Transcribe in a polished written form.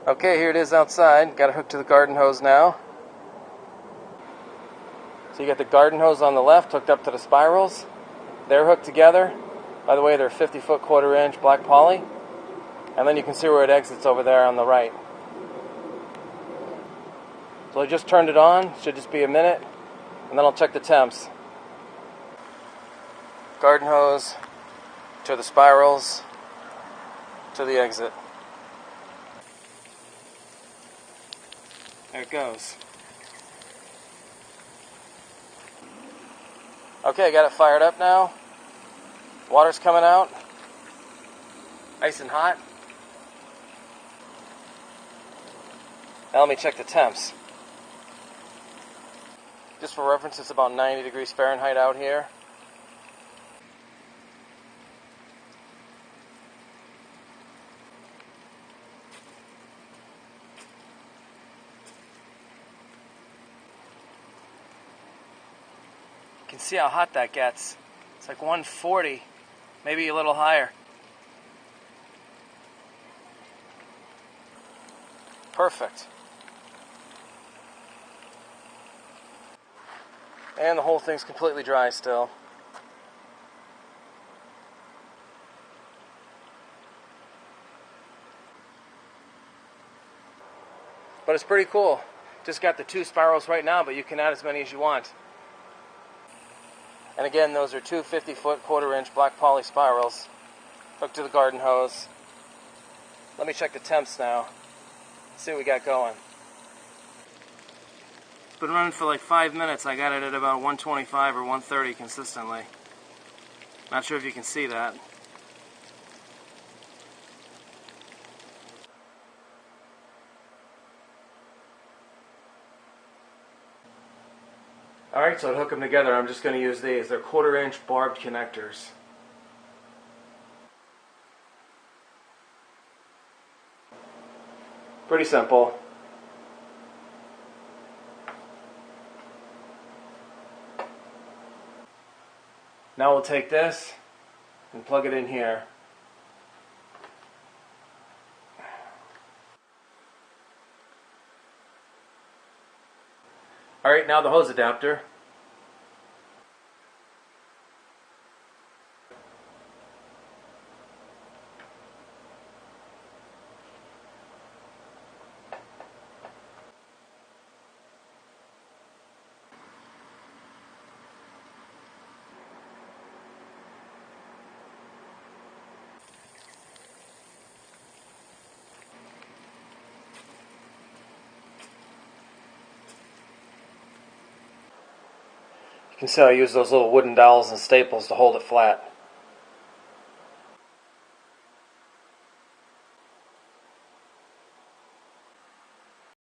Okay, here it is outside. Got it hooked to the garden hose now. So you got the garden hose on the left hooked up to the spirals. They're hooked together. By the way, they're 50-foot 1/4 inch black poly. And then you can see where it exits over there on the right. So I just turned it on. Should just be a minute. And then I'll check the temps. Garden hose to the spirals to the exit. There it goes. Okay, got it fired up now. Water's coming out. Nice and hot. Now let me check the temps. Just for reference, it's about 90 degrees Fahrenheit out here. You can see how hot that gets. It's like 140, maybe a little higher. Perfect. And the whole thing's completely dry still. But it's pretty cool. Just got the 2 spirals right now, but you can add as many as you want. And again, those are 2 50-foot 1/4 inch black poly spirals hooked to the garden hose. Let me check the temps now. See what we got going. It's been running for like 5 minutes. I got it at about 125 or 130 consistently. Not sure if you can see that. Alright, so to hook them together, I'm just going to use these. They're 1/4 inch barbed connectors. Pretty simple. Now we'll take this and plug it in here. Alright, now the hose adapter. You can see I use those little wooden dowels and staples to hold it flat.